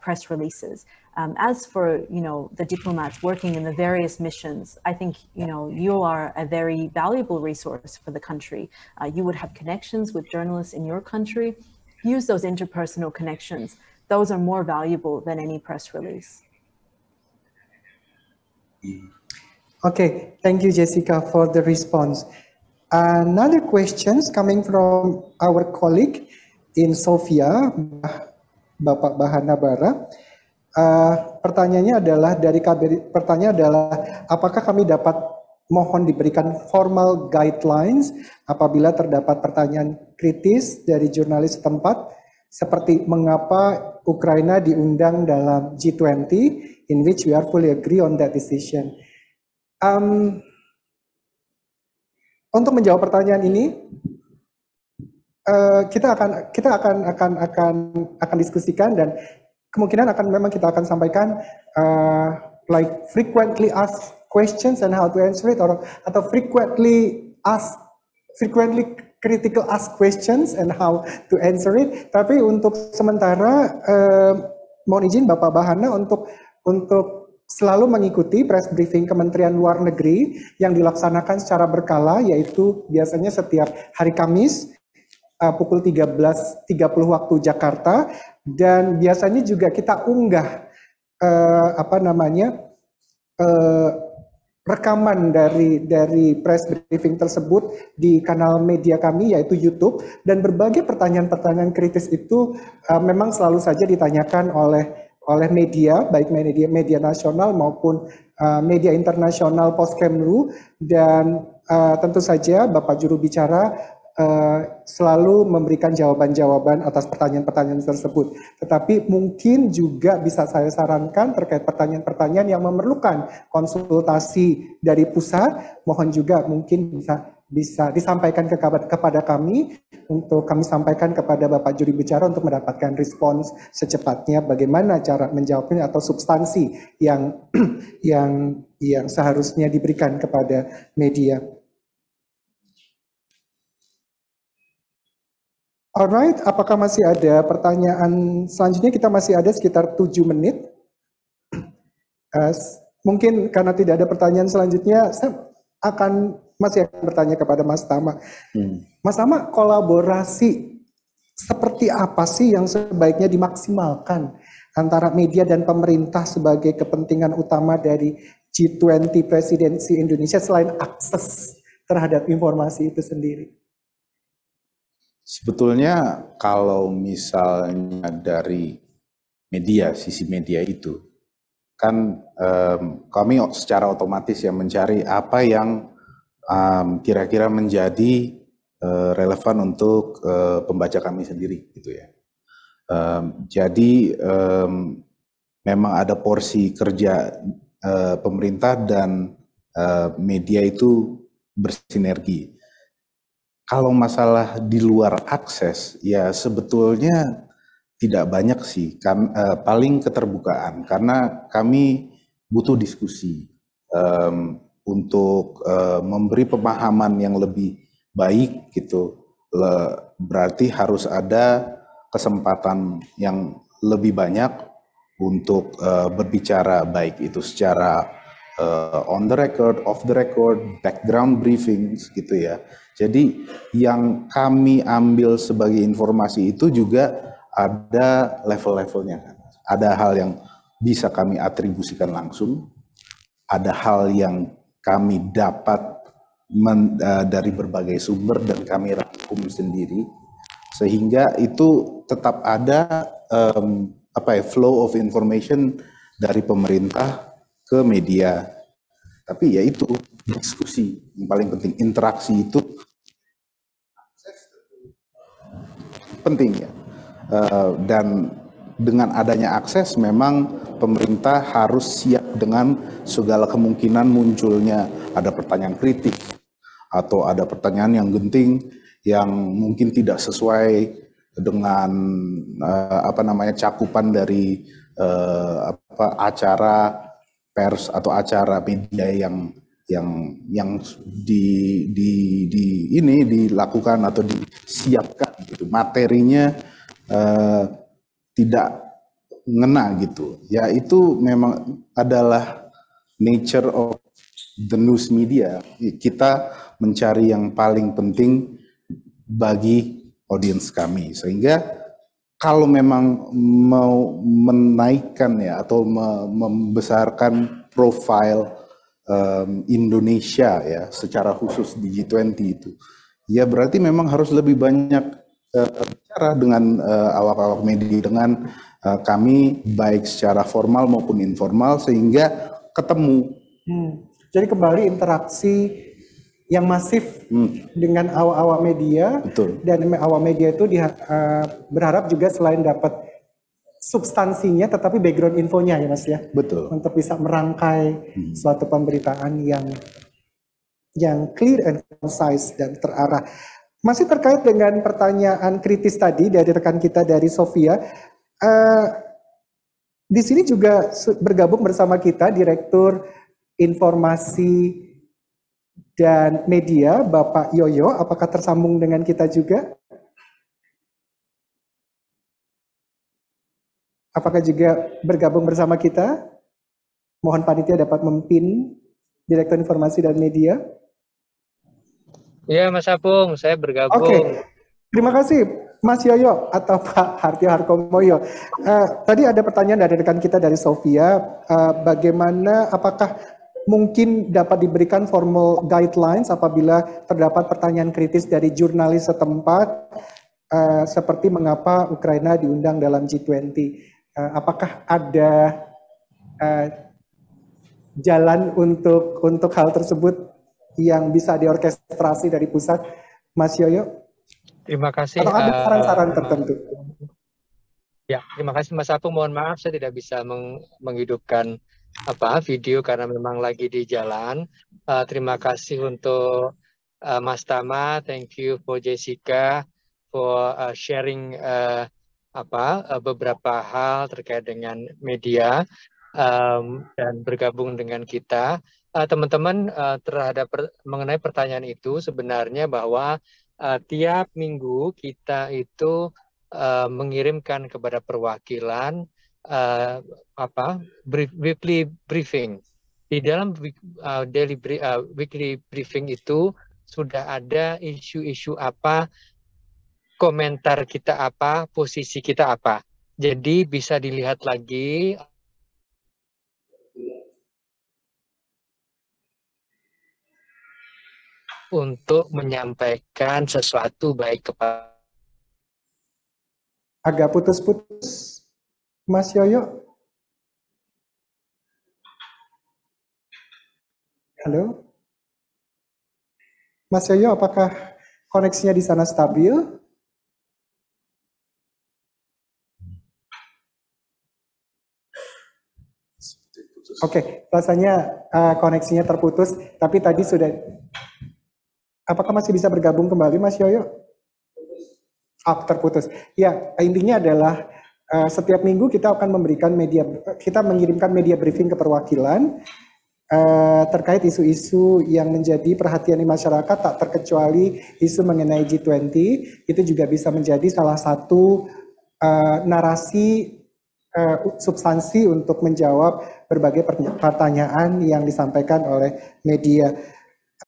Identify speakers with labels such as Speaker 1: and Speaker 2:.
Speaker 1: press releases. As for, the diplomats working in the various missions, I think, you are a very valuable resource for the country. You would have connections with journalists in your country. Use those interpersonal connections. Those are more valuable than any press release.
Speaker 2: Okay, thank you, Jessica, for the response. Another questions coming from our colleague in Sofia, Bapak Bahana Bara. Pertanyaannya adalah apakah kami dapat mohon diberikan formal guidelines apabila terdapat pertanyaan kritis dari jurnalis setempat seperti mengapa Ukraina diundang dalam G20, in which we are fully agree on that decision. Untuk menjawab pertanyaan ini, kita akan diskusikan dan kemungkinan memang kita akan sampaikan like frequently asked questions and how to answer it, atau frequently critical asked questions and how to answer it. Tapi untuk sementara mohon izin Bapak Bahana untuk selalu mengikuti press briefing Kementerian Luar Negeri yang dilaksanakan secara berkala, yaitu biasanya setiap hari Kamis pukul 13.30 waktu Jakarta, dan biasanya juga kita unggah rekaman dari press briefing tersebut di kanal media kami yaitu YouTube, dan berbagai pertanyaan-pertanyaan kritis itu memang selalu saja ditanyakan oleh media, baik media nasional maupun media internasional Poskemlu, dan tentu saja Bapak juru bicara selalu memberikan jawaban-jawaban atas pertanyaan-pertanyaan tersebut. Tetapi mungkin juga bisa saya sarankan terkait pertanyaan-pertanyaan yang memerlukan konsultasi dari pusat, mohon juga mungkin bisa disampaikan kepada kami, untuk kami sampaikan kepada Bapak juri bicara untuk mendapatkan respons secepatnya bagaimana cara menjawabnya atau substansi yang seharusnya diberikan kepada media. Alright, apakah masih ada pertanyaan selanjutnya? Kita masih ada sekitar 7 menit. Mungkin karena tidak ada pertanyaan selanjutnya, saya masih akan bertanya kepada Mas Tama. Mas Tama, kolaborasi seperti apa sih yang sebaiknya dimaksimalkan antara media dan pemerintah sebagai kepentingan utama dari G20 Presidensi Indonesia selain akses terhadap informasi itu sendiri?
Speaker 3: Sebetulnya kalau misalnya dari media, sisi media itu, kan kami secara otomatis ya mencari apa yang kira-kira menjadi relevan untuk pembaca kami sendiri gitu ya. Jadi memang ada porsi kerja pemerintah dan media itu bersinergi. Kalau masalah di luar akses, ya sebetulnya tidak banyak sih, paling keterbukaan, karena kami butuh diskusi untuk memberi pemahaman yang lebih baik gitu. Berarti harus ada kesempatan yang lebih banyak untuk berbicara, baik itu secara on the record, off the record, background briefings gitu ya. Jadi yang kami ambil sebagai informasi itu juga ada level-levelnya. Ada hal yang bisa kami atribusikan langsung, ada hal yang kami dapat dari berbagai sumber dan kami rangkum sendiri, sehingga itu tetap ada flow of information dari pemerintah ke media. Tapi ya itu diskusi yang paling penting, interaksi itu penting ya. Dan dengan adanya akses memang pemerintah harus siap dengan segala kemungkinan munculnya ada pertanyaan kritik atau ada pertanyaan yang genting yang mungkin tidak sesuai dengan cakupan dari acara pers atau acara media yang dilakukan atau disiapkan gitu. Materinya tidak ngena gitu. Ya itu memang adalah nature of the news media. Kita mencari yang paling penting bagi audiens kami, sehingga kalau memang mau menaikkan ya atau membesarkan profil Indonesia ya secara khusus di G20 itu, ya berarti memang harus lebih banyak bicara dengan awak-awak media, dengan kami baik secara formal maupun informal, sehingga ketemu.
Speaker 2: Jadi kembali interaksi yang masif dengan awak-awak media.
Speaker 3: Betul.
Speaker 2: Dan awak media itu berharap juga selain dapat substansinya tetapi background infonya ya Mas ya.
Speaker 3: Betul.
Speaker 2: Untuk bisa merangkai suatu pemberitaan yang clear and concise dan terarah. Masih terkait dengan pertanyaan kritis tadi dari rekan kita dari Sofia, di sini juga bergabung bersama kita Direktur Informasi dan Media, Bapak Yoyo. Apakah tersambung dengan kita juga? Apakah juga bergabung bersama kita? Mohon panitia dapat mempin Direktur Informasi dan Media.
Speaker 4: Ya, Mas Apung, saya bergabung.
Speaker 2: Oke, terima kasih Mas Yoyo atau Pak Hartio Harkomoyo. Tadi ada pertanyaan dari rekan kita dari Sofia, bagaimana apakah mungkin dapat diberikan formal guidelines apabila terdapat pertanyaan kritis dari jurnalis setempat, seperti mengapa Ukraina diundang dalam G20. Apakah ada jalan untuk hal tersebut yang bisa diorkestrasi dari pusat, Mas Yoyo?
Speaker 4: Terima kasih.
Speaker 2: Atau ada saran-saran tertentu?
Speaker 4: Ya, terima kasih Mas Apung. Mohon maaf saya tidak bisa menghidupkan video karena memang lagi di jalan. Terima kasih untuk Mas Tama, thank you for Jessica for sharing beberapa hal terkait dengan media dan bergabung dengan kita. Teman-teman, terhadap mengenai pertanyaan itu, sebenarnya bahwa tiap minggu kita itu mengirimkan kepada perwakilan weekly briefing. Di dalam weekly briefing itu sudah ada isu-isu apa, komentar kita apa, posisi kita apa. Jadi bisa dilihat lagi untuk menyampaikan sesuatu baik kepada.
Speaker 2: Agak putus-putus, Mas Yoyo. Halo, Mas Yoyo, apakah koneksinya di sana stabil? Oke, rasanya koneksinya terputus, tapi tadi sudah. Apakah masih bisa bergabung kembali, Mas Yoyo? Terputus. Ya, intinya adalah setiap minggu kita akan mengirimkan media briefing ke perwakilan terkait isu-isu yang menjadi perhatian di masyarakat, tak terkecuali isu mengenai G20. Itu juga bisa menjadi salah satu narasi substansi untuk menjawab berbagai pertanyaan yang disampaikan oleh media.